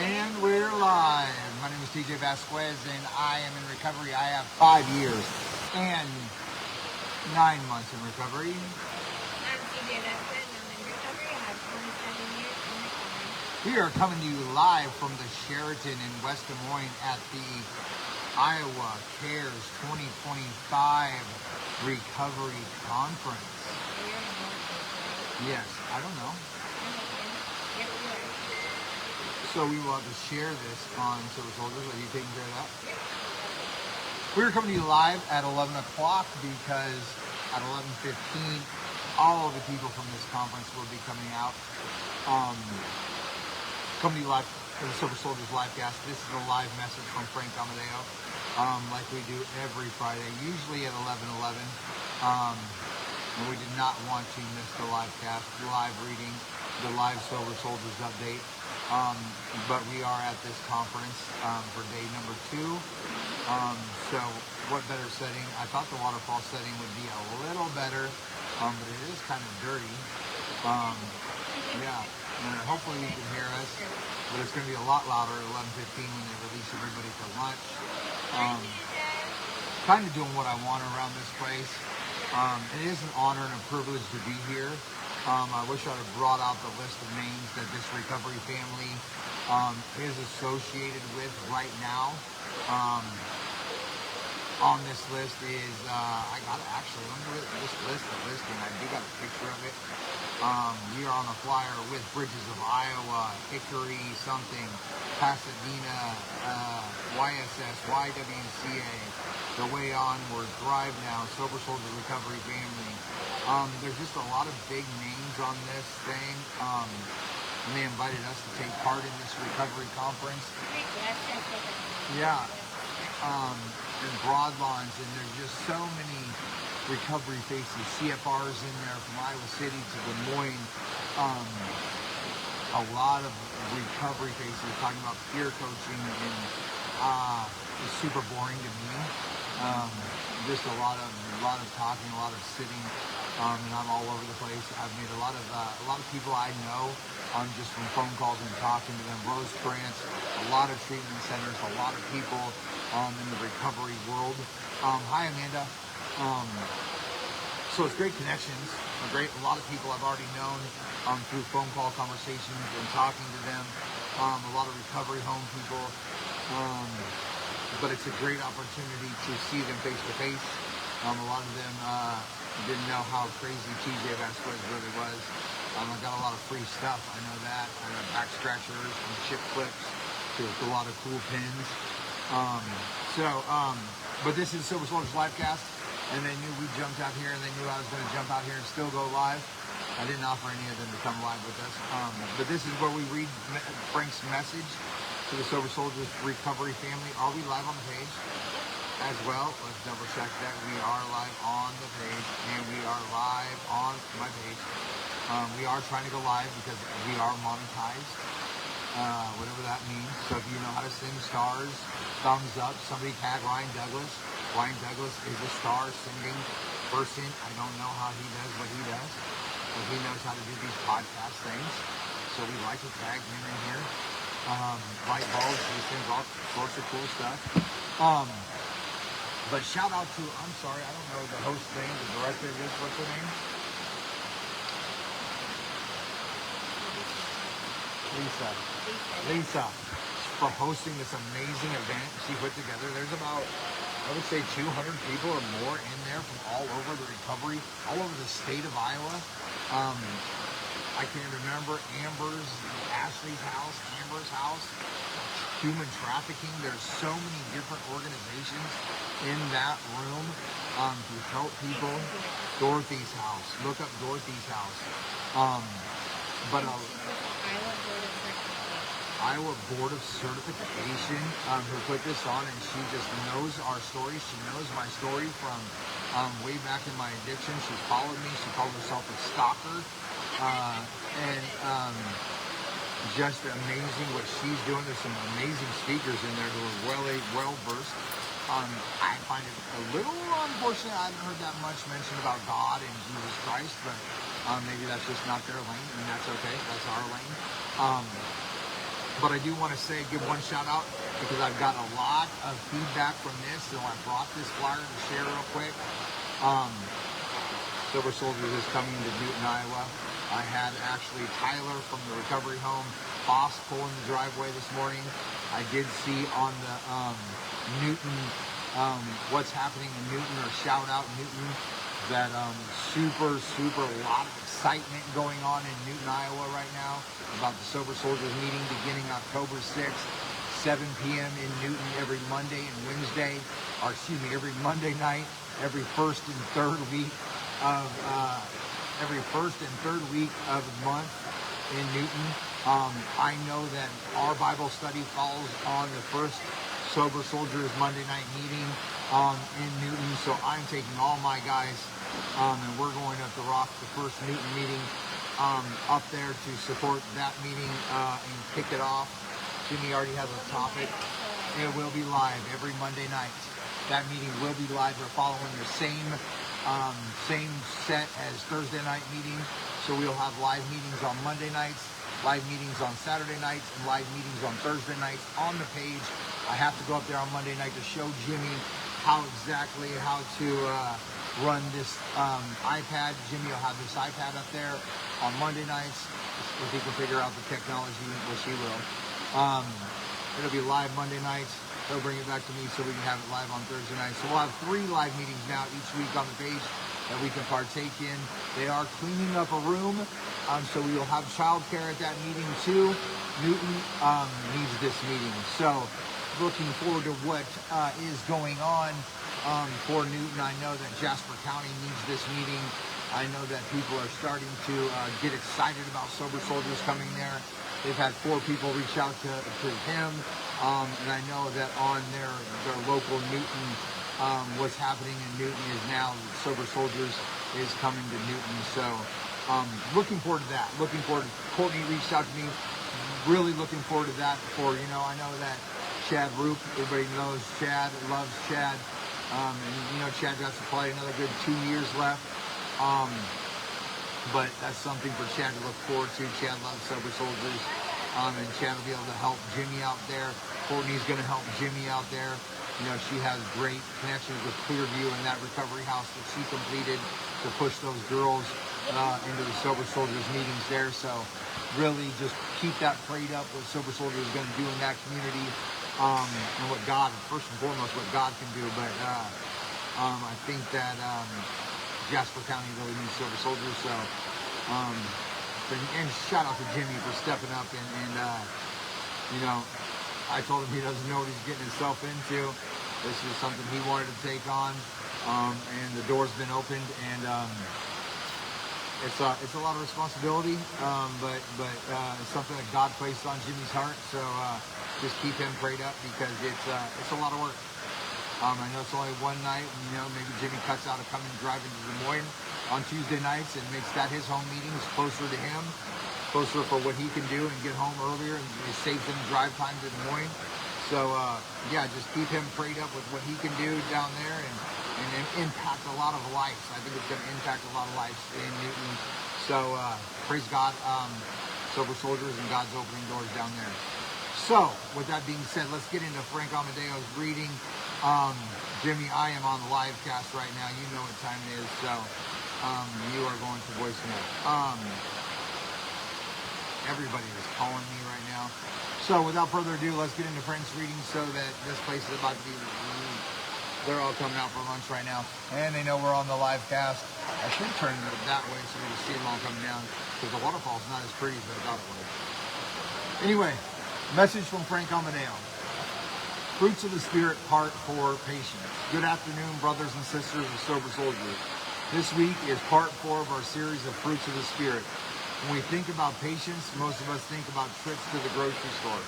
And we're live. My name is TJ Vasquez, and I am in recovery. I have 5 years and 9 months in recovery. I'm TJ Vasquez, and I'm in recovery. I have 27 years in recovery. We are coming to you live from the Sheraton in West Des Moines at the Iowa Cares 2025 Recovery Conference. Yes, I don't know. So we will have to share this on Soldierz. Are you taking care of that? We're coming to you live at 11 o'clock because at 11:15, all of the people from this conference will be coming out. Coming to you live for the Soldierz Livecast. This is a live message from Frank Amadeo, like we do every Friday, usually at 11:11. And we did not want to miss the livecast, live reading, the live Soldierz update. But we are at this conference for day number 2. So what better setting? I thought the waterfall setting would be a little better, but it is kind of dirty. Yeah, and hopefully you can hear us, but it's going to be a lot louder at 11:15 when they release everybody for lunch. Kind of doing what I want around this place. It is an honor and a privilege to be here. I wish I had brought out the list of names that this recovery family is associated with right now. On this list is, I got it actually, let me look at this list, and I do got a picture of it. We are on a flyer with Bridges of Iowa, Hickory something, Pasadena, YSS, YWCA, The Way Onward, Thrive Now, Sober Soldiers Recovery Family. There's just a lot of big names on this thing, and they invited us to take part in this recovery conference. Yeah, and Broadlawns, and there's just so many recovery faces, CFRs in there from Iowa City to Des Moines. A lot of recovery faces talking about peer coaching, and it's super boring to me. Just a lot of talking, a lot of sitting, and I'm all over the place. I've made a lot of people I know just from phone calls and talking to them. Rose Grants, a lot of treatment centers, a lot of people in the recovery world. Hi Amanda. So it's great connections. A lot of people I've already known through phone call conversations and talking to them. A lot of recovery home people. But it's a great opportunity to see them face to face. A lot of them didn't know how crazy TJ Vasquez really was. I got a lot of free stuff, I know that. I got back scratchers and chip clips to a lot of cool pins. But this is Soldierz Livecast, and they knew we jumped out here, and they knew I was going to jump out here and still go live. I didn't offer any of them to come live with us. But this is where we read Frank's message to the Soldierz recovery family. Are we live on the page as well? Let's double check that. We are live on the page, and we are live on my page. We are trying to go live because we are monetized, whatever that means. So if you know how to sing stars, thumbs up. Somebody tag Ryan Douglas. Ryan Douglas is a star singing person. I don't know how he does what he does, but he knows how to do these podcast things. So we like to tag him in here. Light bulbs, these things, all sorts of cool stuff. But shout out to, I'm sorry, I don't know the host name, the director of this, what's her name? Lisa, for hosting this amazing event she put together. There's about, I would say 200 people or more in there from all over the recovery, all over the state of Iowa. I can't remember Ashley's house, Amber's house, human trafficking. There's so many different organizations in that room to help people. Dorothy's house. Look up Dorothy's house. Iowa Board of Certification who put this on, and she just knows our story. She knows my story from way back in my addiction. She's followed me. She called herself a stalker. Just amazing what she's doing. There's some amazing speakers in there who are well versed. I find it a little unfortunate. I haven't heard that much mentioned about God and Jesus Christ, but maybe that's just not their lane, and that's okay. That's our lane. But I do want to say, give one shout out because I've got a lot of feedback from this, so I brought this flyer to share real quick. Silver Soldierz is coming to Newton, Iowa. I had actually Tyler from the recovery home, Boss, pull in the driveway this morning. I did see on the Newton, what's happening in Newton, or shout out Newton, that super lot of excitement going on in Newton, Iowa right now about the Sober Soldierz meeting beginning October 6th, 7 p.m. in Newton every Monday and Wednesday, or excuse me, every Monday night, every first and third week of the month in Newton. I know that our Bible study falls on the first Sober Soldierz Monday night meeting in Newton, so I'm taking all my guys and we're going up to rock the first Newton meeting up there to support that meeting and kick it off. Jimmy already has a topic. It will be live every Monday night. That meeting will be live. We're following the same set as Thursday night meeting. So we'll have live meetings on Monday nights, live meetings on Saturday nights, and live meetings on Thursday nights on the page. I have to go up there on Monday night to show Jimmy how to run this iPad. Jimmy will have this iPad up there on Monday nights. If he can figure out the technology, which he will. It'll be live Monday nights. They'll bring it back to me so we can have it live on Thursday night. So we'll have 3 live meetings now each week on the page that we can partake in. They are cleaning up a room, so we will have childcare at that meeting too. Newton needs this meeting. So looking forward to what is going on for Newton. I know that Jasper County needs this meeting. I know that people are starting to get excited about Sober Soldierz coming there. They've had 4 people reach out to him, and I know that on their local Newton, what's happening in Newton is now Sober Soldierz is coming to Newton. So looking forward to that. Looking forward to, Courtney reached out to me, really looking forward to that. For, I know that Chad Roop, everybody knows Chad, loves Chad, and Chad got probably another good 2 years left. But that's something for Chad to look forward to. Chad loves Sober Soldierz, and Chad will be able to help Jimmy out there. Courtney's going to help Jimmy out there. She has great connections with Clearview and that recovery house that she completed to push those girls into the Sober Soldierz meetings there. So really just keep that prayed up, what Sober Soldierz is going to do in that community, and what God, first and foremost, what God can do. But I think that Jasper County really needs Sober Soldierz. So, and shout out to Jimmy for stepping up and I told him he doesn't know what he's getting himself into. This is something he wanted to take on, and the door's been opened, and it's a lot of responsibility, but it's something that God placed on Jimmy's heart. So just keep him prayed up because it's a lot of work. I know it's only one night, maybe Jimmy cuts out of coming driving to Des Moines on Tuesday nights and makes that his home meeting. It's closer to him, closer for what he can do and get home earlier, and it saves him drive time to Des Moines. So, just keep him prayed up with what he can do down there and impact a lot of lives. I think it's going to impact a lot of lives in Newton. So, praise God, Sober Soldierz, and God's opening doors down there. So, with that being said, let's get into Frank Amadeo's reading. Jimmy, I am on the live cast right now. You know what time it is, so you are going to voicemail. Everybody is calling me right now. So without further ado, let's get into Frank's reading so that this place is about to be, they're all coming out for lunch right now. And they know we're on the live cast. I should turn it that way so we can see them all coming down, because the waterfall's not as pretty as I thought it was. Anyway, message from Frank Amadeo. Fruits of the Spirit, Part 4, Patience. Good afternoon, brothers and sisters of Sober Soldierz. This week is Part 4 of our series of Fruits of the Spirit. When we think about patience, most of us think about trips to the grocery store,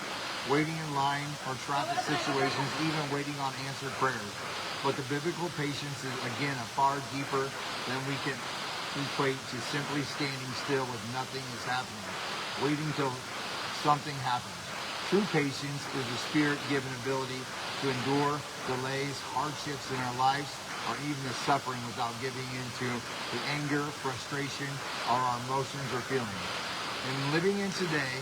waiting in line, or traffic situations, even waiting on answered prayers. But the biblical patience is, again, a far deeper than we can equate to simply standing still with nothing is happening, waiting till something happens. True patience is the Spirit-given ability to endure delays, hardships in our lives, or even the suffering without giving in to the anger, frustration, or our emotions or feelings. In living in today,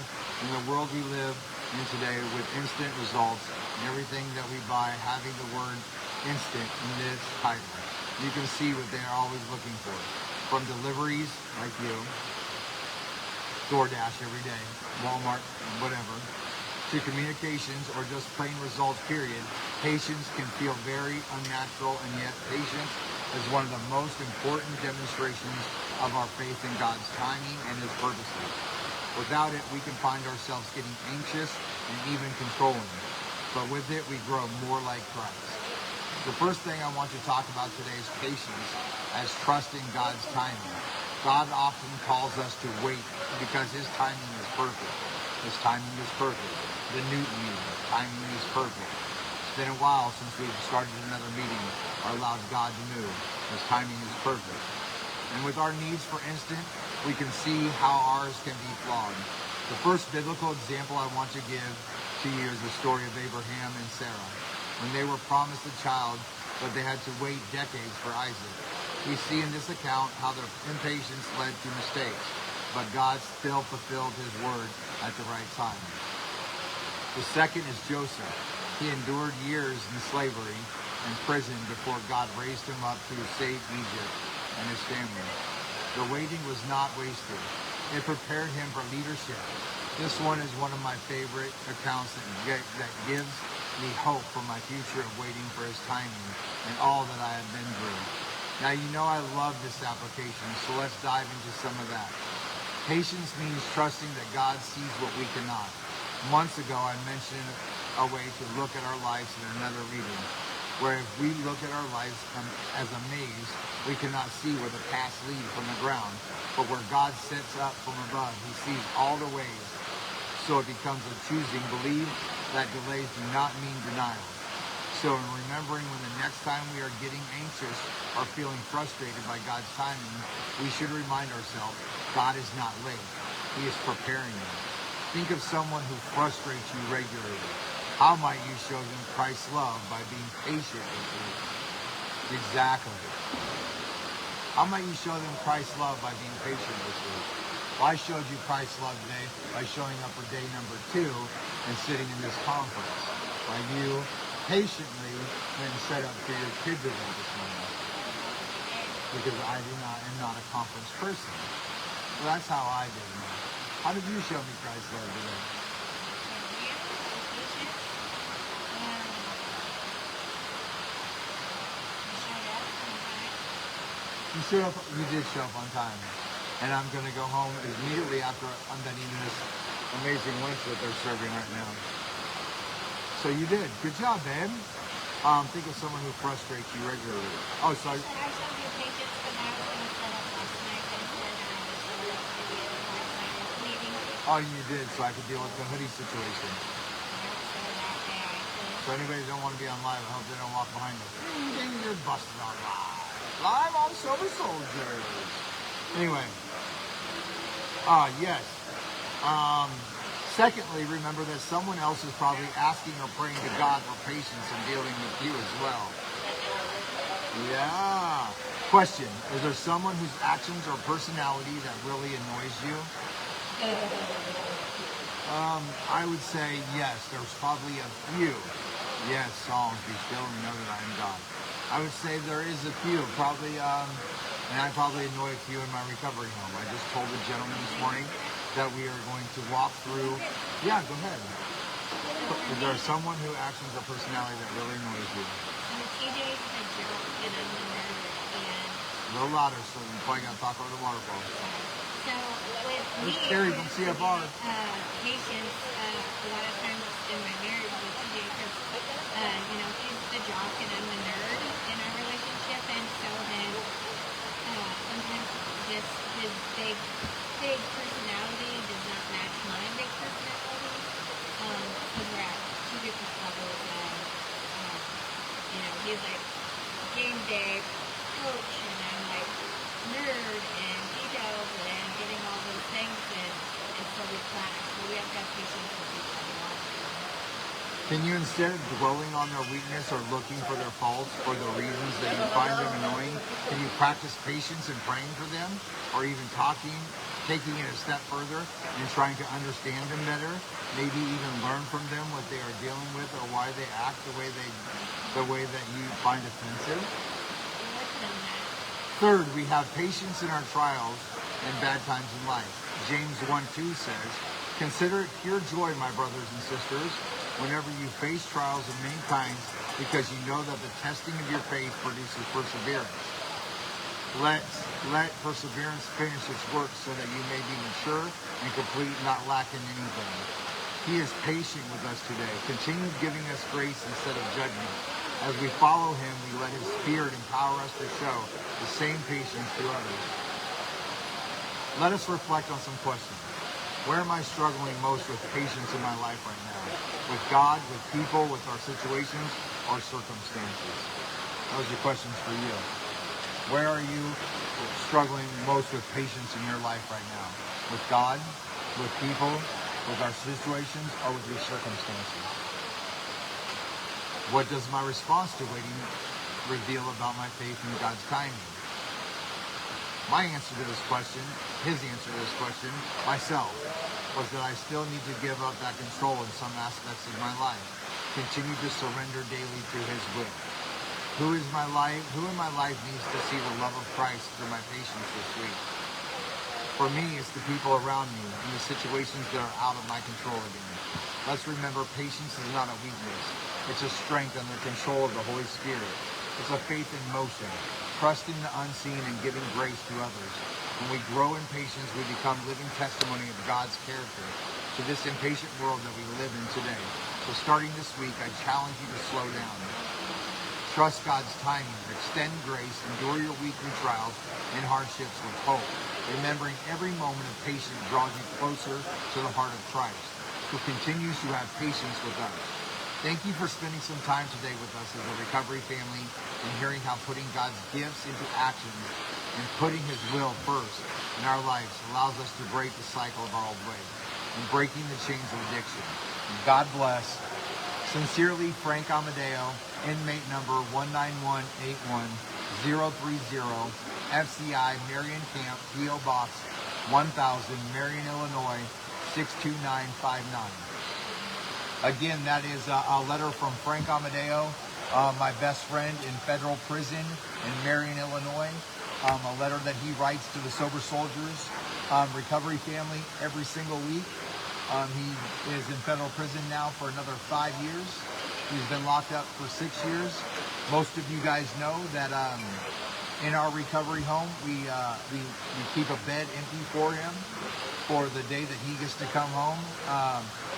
in the world we live, in today with instant results and everything that we buy having the word instant in this title. You can see what they're always looking for. From deliveries, like you, DoorDash every day, Walmart, whatever, to communications or just plain results, period, patience can feel very unnatural, and yet patience is one of the most important demonstrations of our faith in God's timing and His purposes. Without it, we can find ourselves getting anxious and even controlling. But with it, we grow more like Christ. The first thing I want to talk about today is patience as trusting God's timing. God often calls us to wait because His timing is perfect. His timing is perfect. The Newton meter, timing is perfect. It's been a while since we've started another meeting or allowed God to move. His timing is perfect. And with our needs for instant, we can see how ours can be flawed. The first biblical example I want to give to you is the story of Abraham and Sarah. When they were promised a child, but they had to wait decades for Isaac. We see in this account how their impatience led to mistakes, but God still fulfilled His word at the right time. The second is Joseph. He endured years in slavery and prison before God raised him up to save Egypt and his family. The waiting was not wasted. It prepared him for leadership. This one is one of my favorite accounts that gives me hope for my future of waiting for His timing and all that I have been through. Now, you know I love this application, so let's dive into some of that. Patience means trusting that God sees what we cannot. Months ago, I mentioned a way to look at our lives in another reading, where if we look at our lives as a maze, we cannot see where the paths lead from the ground, but where God sets up from above, He sees all the ways. So it becomes a choosing. Believe that delays do not mean denial. So in remembering when the next time we are getting anxious or feeling frustrated by God's timing, we should remind ourselves, God is not late. He is preparing you. Think of someone who frustrates you regularly. How might you show them Christ's love by being patient with you? Exactly. How might you show them Christ's love by being patient with you? Well, I showed you Christ's love today by showing up for day number 2 and sitting in this conference. By you patiently then set up for your kids event this morning. Because I am not a conference person. So that's how I did it. How did you show me Christ's love today? You did show up on time. And I'm going to go home immediately after I'm done eating this amazing lunch that they're serving right now. So you did. Good job, babe. Think of someone who frustrates you regularly. Oh, so I showed you patience because I was going to set up last night and then I was showed up to the last meeting. Oh, you did, so I could deal with the hoodie situation. So anybody that don't want to be on live, I hope they don't walk behind us. You're busted on live. Live on Silver Soldierz. Anyway. Yes. Secondly, remember that someone else is probably asking or praying to God for patience in dealing with you as well. Yeah. Question. Is there someone whose actions or personality that really annoys you? I would say yes. There's probably a few. Yes, Psalms, be still and know that I am God. I would say there is a few. Probably, and I probably annoy a few in my recovery home. I just told the gentleman this morning that we are going to walk through. Yeah, go ahead. Is there someone who actions or personality that really annoys you? TJ's the joke and I'm the nerd and... A little louder, so you probably got to talk over the waterfall. So with me, Terry from CFR. Patience, a lot of times in my marriage with TJ, because, he's the jock and I'm the nerd in our relationship, and so then sometimes just his big personality does not match my big personality, because we're at two different levels, and, he's like game day coach, and I'm like nerd and detailed and getting all those things, and so we clash. So we have to have patience with each other. Can you, instead of dwelling on their weakness or looking for their faults or the reasons that you find them annoying, can you practice patience and praying for them, or even talking to taking it a step further and trying to understand them better, maybe even learn from them what they are dealing with or why they act the way that you find offensive. Third, we have patience in our trials and bad times in life. James 1:2 says, "Consider it pure joy, my brothers and sisters, whenever you face trials of many kinds, because you know that the testing of your faith produces perseverance. Let perseverance finish its work so that you may be mature and complete, not lacking anything." He is patient with us today. Continue giving us grace instead of judgment. As we follow him, we let his spirit empower us to show the same patience to others. Let us reflect on some questions. Where am I struggling most with patience in my life right now? With God, with people, with our situations, or circumstances? Those are questions for you. Where are you struggling most with patience in your life right now? With God, with people, with our situations, or with your circumstances? What does my response to waiting reveal about my faith in God's timing? My answer to this question, his answer to this question, myself, was that I still need to give up that control in some aspects of my life. Continue to surrender daily to his will. Who in my life needs to see the love of Christ through my patience this week? For me, it's the people around me and the situations that are out of my control again. Let's remember, patience is not a weakness. It's a strength under control of the Holy Spirit. It's a faith in motion, trusting the unseen and giving grace to others. When we grow in patience, we become living testimony of God's character to this impatient world that we live in today. So starting this week, I challenge you to slow down. Trust God's timing, extend grace, endure your weekly trials and hardships with hope, remembering every moment of patience draws you closer to the heart of Christ, who continues to have patience with us. Thank you for spending some time today with us as a recovery family and hearing how putting God's gifts into action and putting his will first in our lives allows us to break the cycle of our old ways and breaking the chains of addiction. And God bless. Sincerely, Frank Amadeo, inmate number 19181-030, FCI, Marion Camp, P.O. Box 1000, Marion, Illinois, 62959. Again, that is a letter from Frank Amadeo, my best friend in federal prison in Marion, Illinois. A letter that he writes to the Sober Soldiers recovery family every single week. He is in federal prison now for another 5 years. He's been locked up for 6 years. Most of you guys know that in our recovery home, we keep a bed empty for him for the day that he gets to come home.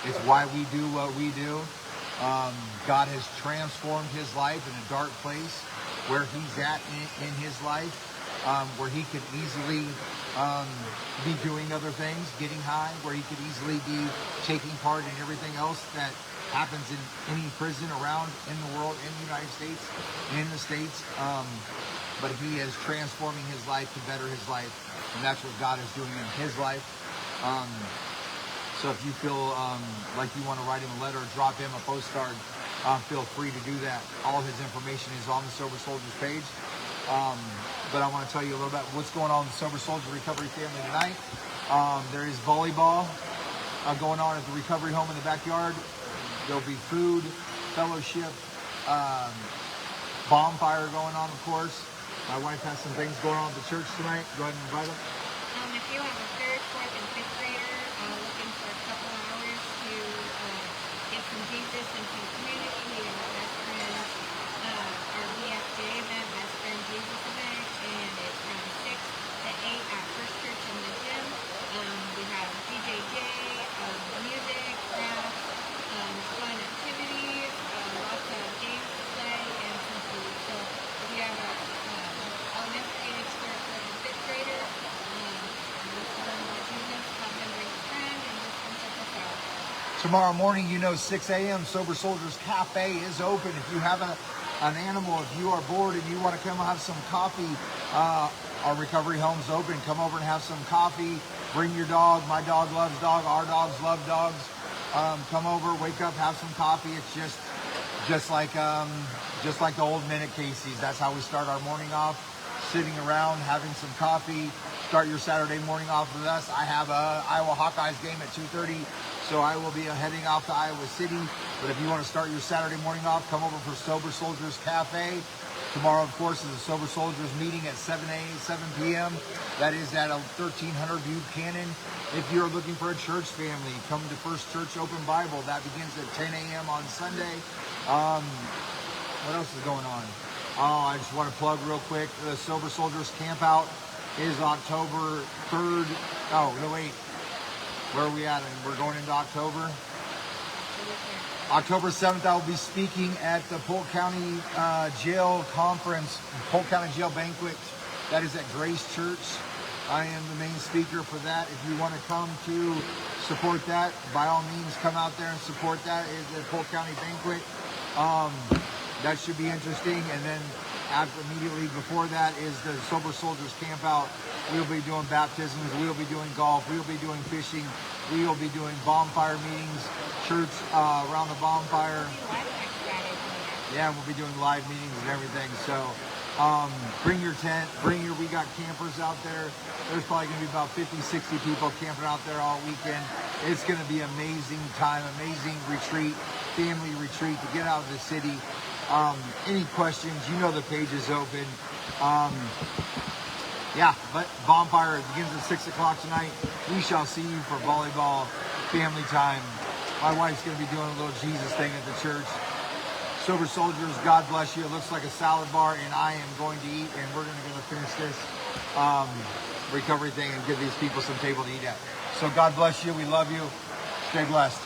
It's why we do what we do. God has transformed his life in a dark place where he's at in his life, where he could easily be doing other things, getting high, where he could easily be taking part in everything else that happens in any prison around in the world, in the United States, in the States. But he is transforming his life to better his life, and that's what God is doing in his life. So if you feel like you want to write him a letter or drop him a postcard, feel free to do that. All his information is on the Sober Soldiers page. But I want to tell you a little bit what's going on in the Sober Soldier Recovery family tonight. There is volleyball going on at the recovery home in the backyard. There'll be food, fellowship, bonfire going on, of course. My wife has some things going on at the church tonight. Go ahead and invite them. If you have a third, fourth, and fifth grader looking for a couple hours to get some Jesus and some community, we have a best friends, our BFJ event, Best Friend Jesus event, and it's from 6 to 8 at First Church in the gym. We have DJJ, music, crafts, fun activities, lots of games to play, and some food. So if you have a elementary age third, fourth, and fifth grader, tomorrow morning, 6 a.m., Sober Soldiers Cafe is open. If you have an animal, if you are bored and you want to come have some coffee, our recovery home's open. Come over and have some coffee. Bring your dog. My dog loves dogs. Our dogs love dogs. Come over, wake up, have some coffee. It's just like the old men at Casey's. That's how we start our morning off, sitting around, having some coffee, start your Saturday morning off with us. I have a Iowa Hawkeyes game at 2:30, so I will be heading off to Iowa City. But if you want to start your Saturday morning off, come over for Sober Soldierz Cafe. Tomorrow, of course, is a Sober Soldierz meeting at 7 p.m. That is at 1300 Buchanan. If you're looking for a church family, come to First Church Open Bible. That begins at 10 a.m. on Sunday. What else is going on? Oh, I just want to plug real quick. The Sober Soldierz Campout is October 3rd. Oh, no, wait. Where are we at? We're going into October. October 7th, I will be speaking at the Polk County Jail Conference, Polk County Jail Banquet. That is at Grace Church. I am the main speaker for that. If you want to come to support that, by all means, come out there and support that. It's the Polk County Banquet. That should be interesting. And then immediately before that is the Sober Soldierz Campout. We'll be doing baptisms. We'll be doing golf. We'll be doing fishing. We will be doing bonfire meetings, church around the bonfire. Yeah, we'll be doing live meetings and everything. So bring your tent, we got campers out there. There's probably going to be about 50, 60 people camping out there all weekend. It's going to be amazing time, amazing retreat, family retreat to get out of the city. Any questions, you know the page is open. Yeah, but bonfire begins at 6 o'clock tonight. We shall see you for volleyball family time. My wife's going to be doing a little Jesus thing at the church. Sober Soldierz, God bless you. It looks like a salad bar, and I am going to eat, and we're going to finish this recovery thing and give these people some table to eat at. So God bless you. We love you. Stay blessed.